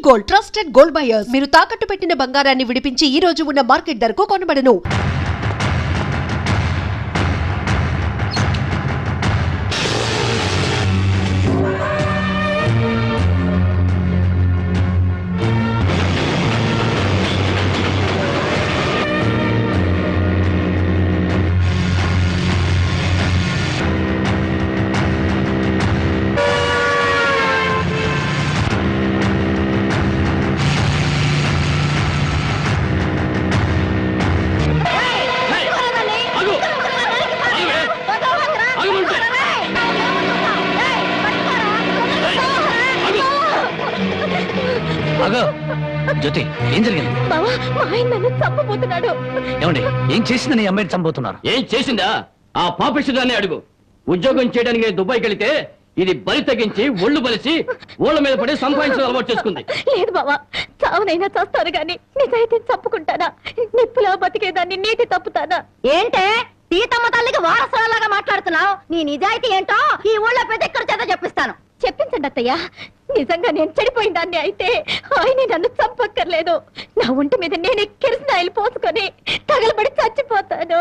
Gold trusted gold buyers. మీరు తాకట్టు పెట్టిన బంగారాన్ని విడిపించి ఈ రోజు ఉన్న మార్కెట్ ధరకు కొనబడను. జ్యోతి, ఏం జరిగింది? బావా, మా ఆయన నన్ను చంపబోతున్నాడు. ఏమండి, ఏం చేసిందని అమ్మాయిని చంపబోతున్నారు? ఏం చేసిందా? ఆ పాపిష్టిదాన్ని అడుగు. ఉద్యోగం చేయడానికి దుబాయ్కి వెళితే ఇది బలి తగ్గించి ఒళ్ళు బలిసి ఓళ్ళ మీద పడి సంపాదించడం అలవాటు చేసుకుంది. లేదు బావా, చావునైనా చస్తాను గాని నిజాయితీ చంపుకుంటానా? నిప్పులా బతికేదాన్ని నీటి తప్పుతానా? ఏంటే సీతమ్మ తల్లికి వారసులాగా మాట్లాడుతున్నావు? నీ నిజాయితీ ఏంటో ఈ ఊళ్ళో ప్రతి ఎక్కడ చేత చెప్పిస్తాను. చెప్పించండి అత్తయ్య. నిజంగా నేను చెడిపోయిన దాన్ని అయితే ఆయన నన్ను చంపక్కర్లేదు. నా ఒంటి మీద నేను కిరసనాయిలు పోసుకొని తగలబడి చచ్చిపోతాను.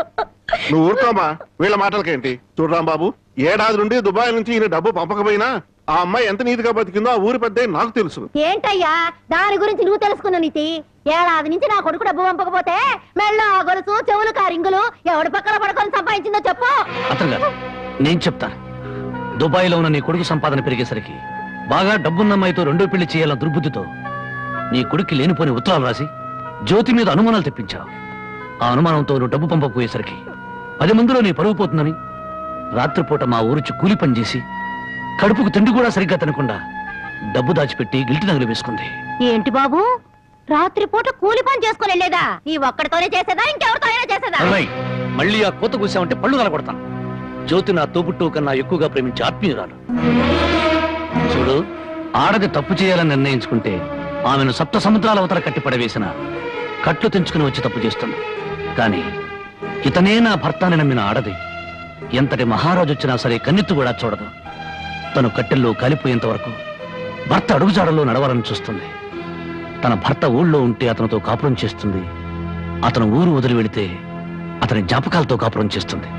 నువ్వు ఊరుకోమా, వీళ్ళ మాటలకేంటి? చూడరాం బాబు, ఏడాది నుండి దుబాయ్ నుంచి ఈయన డబ్బు పంపకపోయినా ఆ అమ్మాయి ఎంత నీతిగా బతికిందో ఆ ఊరి పెద్ద నాకు తెలుసు. ఏంటయ్యా దాని గురించి నువ్వు తెలుసుకున్న నీతి? ఏడాది నుంచి నా కొడుకు డబ్బు పంపకపోతే మెళ్ళ గొలుసు చెవులు కారింగులు ఎవడి పక్కన పడుకొని సంపాదించిందో చెప్పు. అతను గారు, నేను చెప్తాను. దుబాయ్ లో ఉన్న నీ కొడుకు సంపాదన పెరిగేసరికి బాగా డబ్బున్న అమ్మాయితో రెండో పెళ్లి చేయాలన్న దుర్బుద్ధితో నీ కొడుక్కి లేనిపోని ఉత్తరాలు రాసి జ్యోతి మీద అనుమానాలు తెప్పించావు. ఆ అనుమానంతో నువ్వు డబ్బు పంపకపోయేసరికి 10 మందిలో నీ పరువు పోతుందని రాత్రిపూట మా ఊరుచి కూలి పని చేసి కడుపుకు తిండి కూడా సరిగ్గా తినకుండా డబ్బు దాచిపెట్టి గిల్టి నగలు వేసుకుంది. ఏంటి బాబు, రాత్రిపూట కూలి పని చేసుకుని వెళ్ళేదా? నీ ఒక్కడితోనే చేసేదా, ఇంకెవరితో అయినా చేసేదా? మళ్ళీ ఆ కోత కూసామంటే పళ్ళు కలగొడతాను. జ్యోతి నా తోబుట్టు కన్నా ఎక్కువగా ప్రేమించే ఆత్మీయురాలు. చూడు, ఆడది తప్పు చేయాలని నిర్ణయించుకుంటే ఆమెను 7 సముద్రాల అవతల కట్టి పడవేసిన కట్లు తెంచుకుని వచ్చి తప్పు చేస్తుంది. కానీ ఇతనే నా భర్తని నమ్మిన ఆడది ఎంతటి మహారాజు వచ్చినా సరే కన్నెత్తు కూడా చూడదు. తను కట్టెల్లో కాలిపోయేంత వరకు భర్త అడుగుజాడల్లో నడవాలని చూస్తుంది. తన భర్త ఊళ్ళో ఉంటే అతనితో కాపురం చేస్తుంది. అతను ఊరు వదిలి వెళితే అతని జ్ఞాపకాలతో కాపురం చేస్తుంది.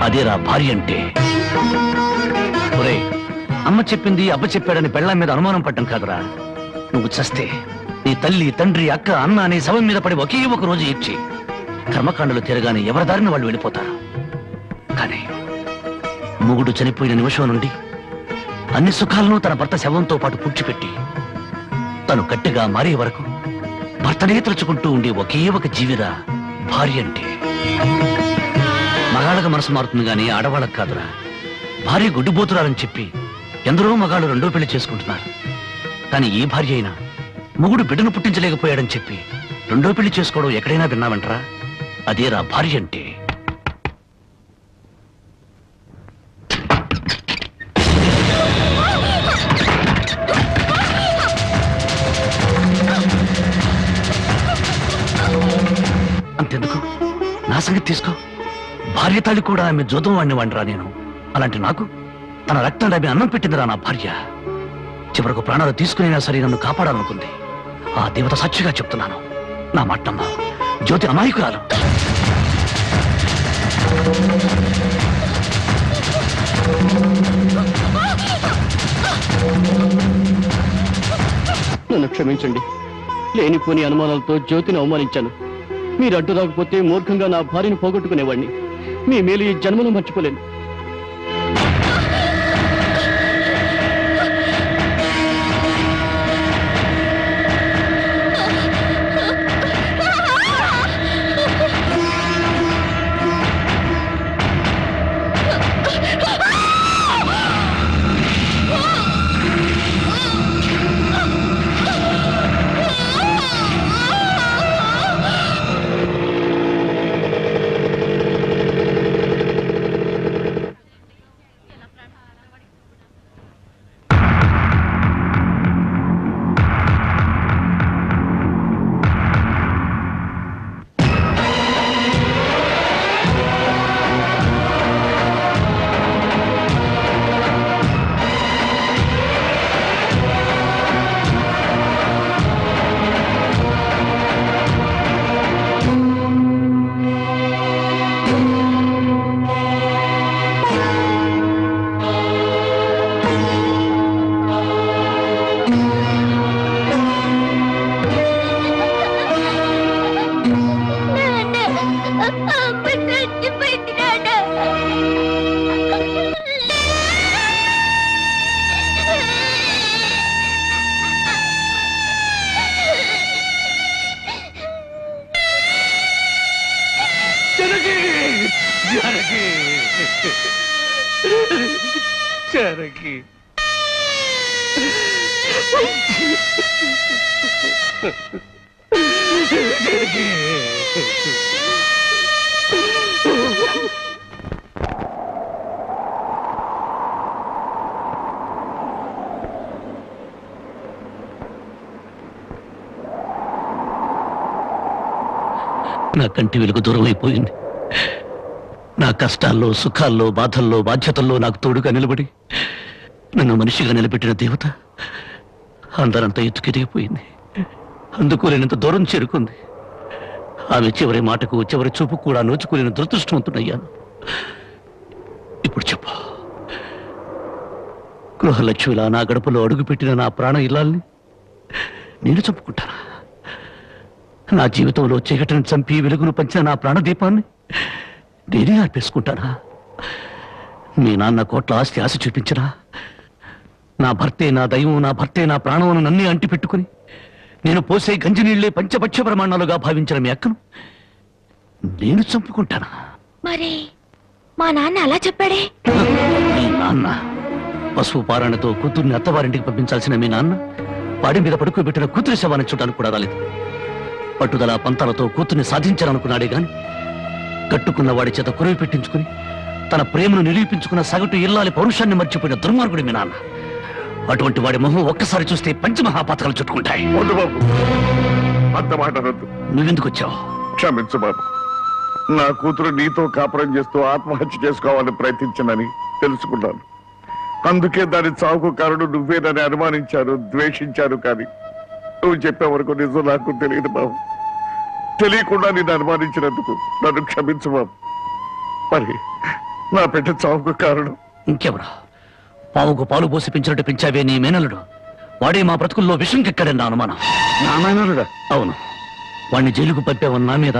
అదేరా భార్య అంటే. ఒరేయ్, అమ్మ చెప్పింది అబ్బ చెప్పాడని పెళ్ళాం మీద అనుమానం పడ్డం కాదురా. నువ్వు చస్తే నీ తల్లి, తండ్రి, అక్క, అన్న అనే శవం మీద పడి ఒకే ఒక రోజు ఏడ్చి కర్మకాండలు తిరగానే ఎవరి దారిని వాళ్ళు వెళ్ళిపోతారు. కానీ మొగుడు చనిపోయిన నిమిషం నుండి అన్ని సుఖాలను తన భర్త శవంతో పాటు పూడ్చిపెట్టి తను గట్టిగా మారే వరకు భర్తనే తలుచుకుంటూ ఉండే ఒకే ఒక జీవిరా భార్య అంటే. మగాళ్ళకు మనసు మారుతుంది గాని ఆడవాళ్ళకు కాదురా. భార్య గుడ్డిపోతురాలని చెప్పి ఎందరో మగాళ్ళు రెండో పెళ్లి చేసుకుంటున్నారు. కానీ ఈ భార్య అయినా మొగుడు బిడ్డను పుట్టించలేకపోయాడని చెప్పి రెండో పెళ్లి చేసుకోవడం ఎక్కడైనా విన్నావంటరా? అదేరా భార్య అంటే. అంతెందుకు, నా సంగతి తీసుకో. భార్య తాళి కూడా ఆమె జోదం వాడిని వాడిరా నేను. అలాంటి నాకు తన రక్తం ఆమె అన్నం పెట్టిందిరా నా భార్య. చివరకు ప్రాణాలు తీసుకునేనా సరే నన్ను కాపాడాలనుకుంది. ఆ దేవత సాక్షిగా చెప్తున్నాను, నా మాటమ్మ జ్యోతి అమాయకురాలు. నన్ను క్షమించండి. లేనిపోని అనుమానాలతో జ్యోతిని అవమానించాను. మీరు అడ్డు రాకపోతే మూర్ఖంగా నా భార్యను పోగొట్టుకునేవాడిని. మీ మేలు ఈ జన్మలో మర్చిపోలేను. జానకి నా కంటి వెలుగు దూరం అయిపోయింది. నా కష్టాల్లో, సుఖాల్లో, బాధల్లో, బాధ్యతల్లో నాకు తోడుగా నిలబడి నన్ను మనిషిగా నిలబెట్టిన దేవత అందరంతా ఎత్తుకెదిగిపోయింది. అందుకోలేనంత దూరం చేరుకుంది. ఆమె చివరి మాటకు, చివరి చూపు కూడా నోచుకోలేని దురదృష్టవంతుడయ్యాను. ఇప్పుడు చెప్పు, గృహలక్ష్మిలా నా గడపలో అడుగుపెట్టిన నా ప్రాణ ఇల్లాల్ని నేను చంపుకుంటానా? నా జీవితంలో చీకటిని చంపి వెలుగును పంచిన నా ప్రాణదీపాన్ని నేనే ఆర్పేసుకుంటానా? మీ నాన్న కోట్ల ఆస్తి చూపించరా? నా భర్తే నా దైవం, నా భర్తే నా ప్రాణమును నన్నే అంటిపెట్టుకుని నేను పోసే గంజి నీళ్లే పంచపక్ష ప్రమాణాలుగా భావించిన మీ అక్కను నేను చంపుకుంటానా? మరి మా నాన్న అలా చెప్పాడే. మీ నాన్న పశువు పారాయణతో కూతుర్ని అత్తవారింటికి పంపించాల్సిన మీ నాన్న పాడి మీద పడుకోబెట్టిన కూతురి శవాన్ని చూడడానికి కూడా రాలేదు. పట్టుదల పంతాలతో కూతుర్ని సాధించాలనుకున్నాడే గాని కట్టుకున్న వాడి చేత కురివి పెట్టించుకుని తన ప్రేమను నిరూపించుకున్న సగటు ఇల్లాలి పౌరుషాన్ని మర్చిపోయిన దుర్మార్గుడి మీ నాన్న. అటువంటి వాడి మొహం ఒక్కసారి చూస్తే పంచమహాపాతకాలు చుట్టుకుంటాయి. వద్దు బాబు, అంత మాట అనొద్దు. నువ్వెందుకు వచ్చావు? క్షమించు బాబు. నా కూతురు నీతో కాపురం చేస్తూ ఆత్మహత్య చేసుకోవాలని ప్రయత్నించనని తెలుసుకున్నాను. అందుకే దాని చావుకు కారణం నువ్వేనని అనుమానించాను, ద్వేషించాను. కానీ నువ్వు చెప్పే వరకు నిజం నాకు తెలియదు బాబు. తెలియకుండా నేను అనుమానించినందుకు నన్ను క్షమించు బాబు. మరి నా బిడ్డ చావుకు కారణం ఇంకెవరా? పావుకు పాలు పోసి పెంచినట్టు పెంచావే నీ మేనలుడు. వాడే మా బ్రతుకుల్లో విషం కెక్కాడని నా అనుమానం. నా మేనలుడా? అవును. వాడిని జైలుకు పంపావని నా మీద,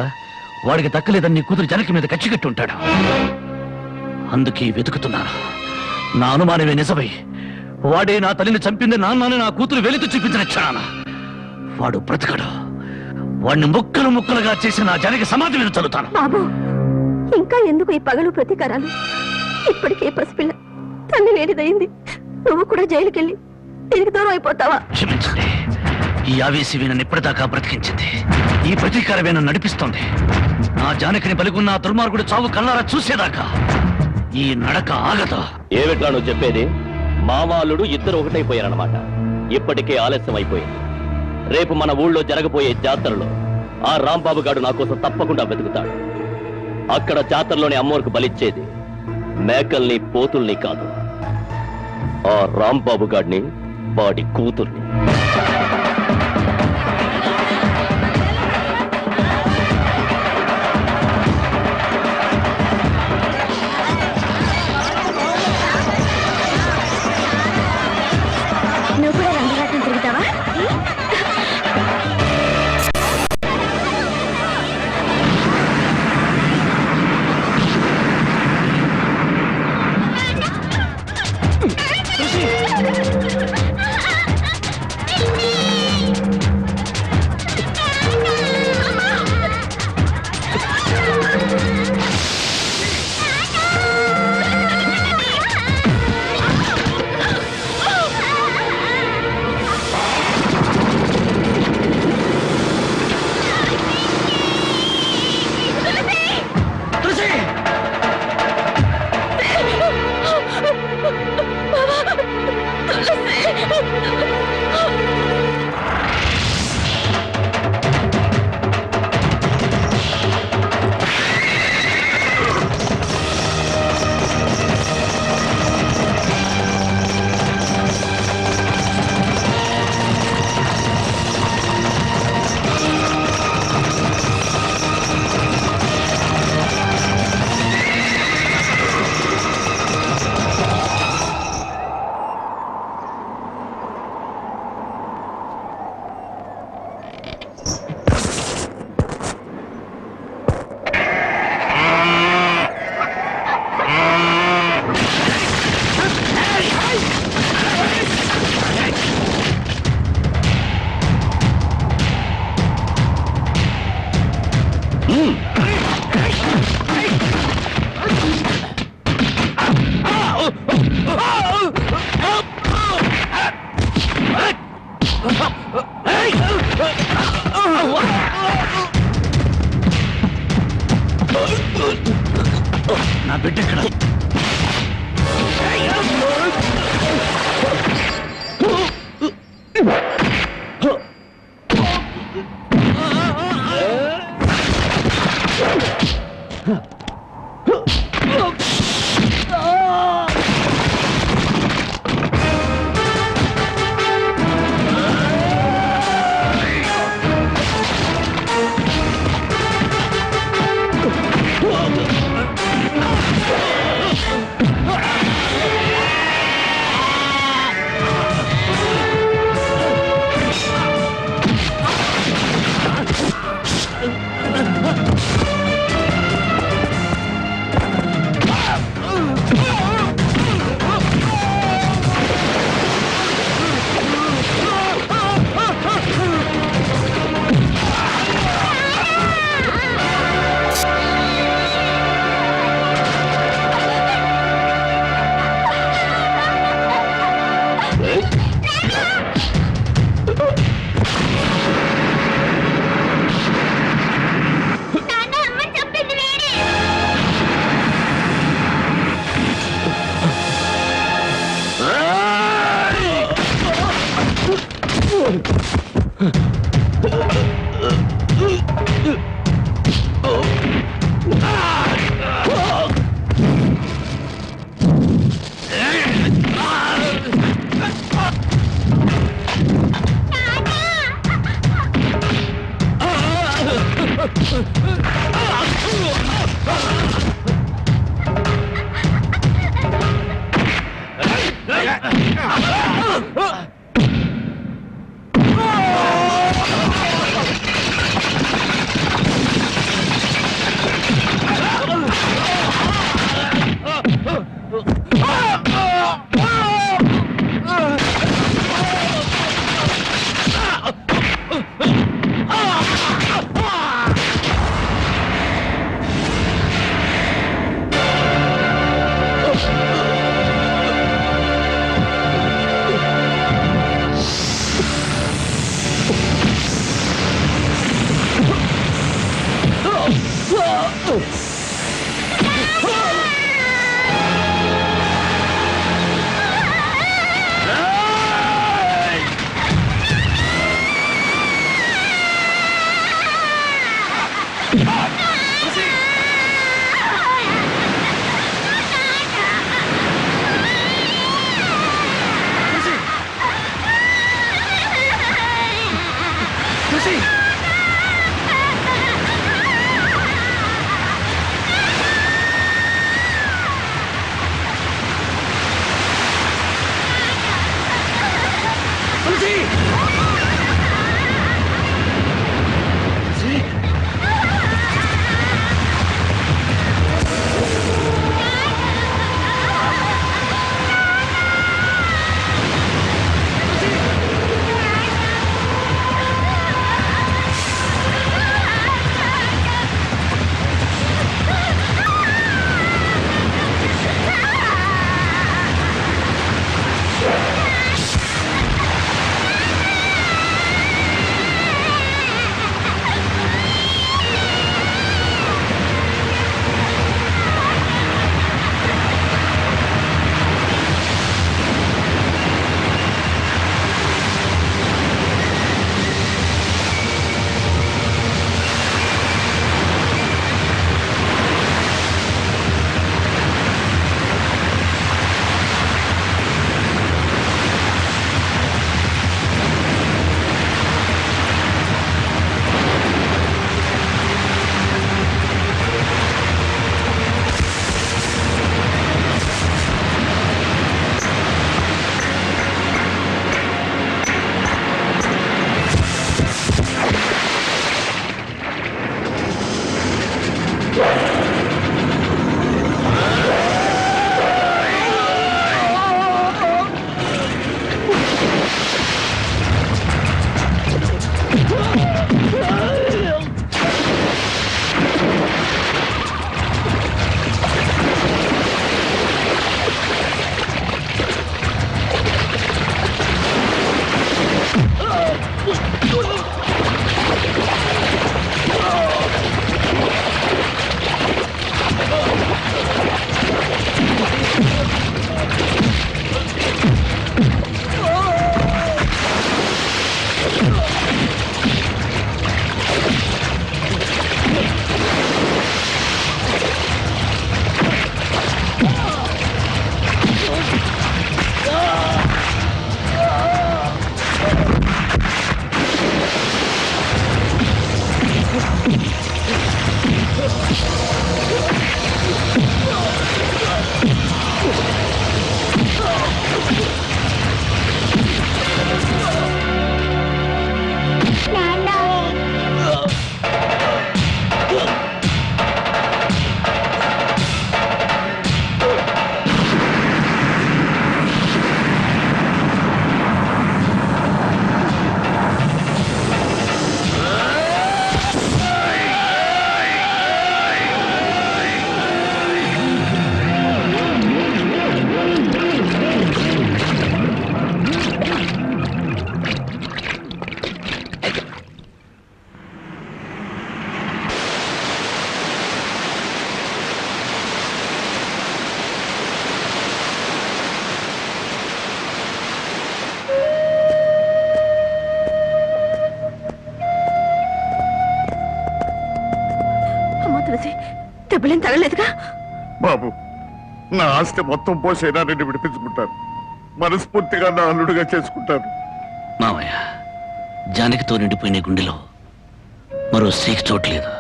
వాడికి దక్కలేదని నీ కూతురు జనకి మీద కచ్చికట్టి ఉంటాడు. అందుకే వెతుకుతున్నాను. నా అనుమానమే నిజమై వాడే నా తల్లిని చంపింది నాన్నని నా కూతురు వెలితో చూపించిన క్షణాన వాడు బ్రతకడు. వాడిని ముక్కలు ముక్కలుగా చేసి నా జనకి సమాధి మీద చల్లుతాను. బాబు, ఇంకా ఎందుకు ఈ పగలు ప్రతీకారాలు? ఇప్పటికే పసిపిల్ల తల్లి లేనిదయింది. నువ్వు కూడా జైలుకెళ్ళి దీనికి దూరం అయిపోతావా? క్షమించండి. ఈ ఆవేశమే నన్ను ఇప్పటిదాకా బ్రతికించింది. ఈ ప్రతీకారమే నన్ను నడిపిస్తోంది. నా జానకిని బలిగున్న ఆ దుర్మార్గుడు చావు కల్లారా చూసేదాకా ఈ నడక ఆగదు. ఏమిట్లా నువ్వు చెప్పేది? మామాలుడు ఇద్దరు ఒకటైపోయారన్నమాట. ఇప్పటికే ఆలస్యం అయిపోయింది. రేపు మన ఊళ్ళో జరగబోయే జాతరలో ఆ రాంబాబు గారు నా కోసం తప్పకుండా వెతుకుతాడు. అక్కడ జాతరలోని అమ్మోరికి బలిచ్చేది మేకల్ని, పోతుల్ని కాదు, ఆ రాంబాబు గాడిని, వాడి కూతుర్ని. నువ్వు కూడా రంగరాటం తిరుగుతావా? నా బిడ్డ ఎక్కడ? దెబ్బలేం తగలేదుగా? బాబు, నా ఆస్తి మొత్తం పోసైనా నేను విడిపించుకుంటాను. మనస్ఫూర్తిగా నా అల్లుడిగా చేసుకుంటాను. మావయ్య, జానకితో నిండిపోయిన గుండెలో మరో స్త్రీకి చోట్లేదు.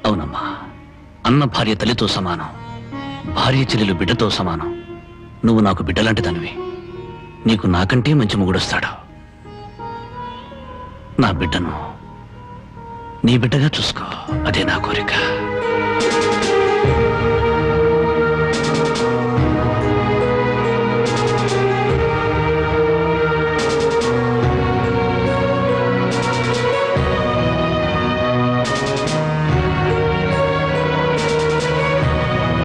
అవునమ్మా, అన్న భార్య తల్లితో సమానం, భార్య చెల్లెలు బిడ్డతో సమానం. నువ్వు నాకు బిడ్డలాంటి దానివి. నీకు నాకంటే మంచి మొగుడొస్తాడు. నా బిడ్డను నీ బిడ్డగా చూసుకో, అదే నా కోరిక.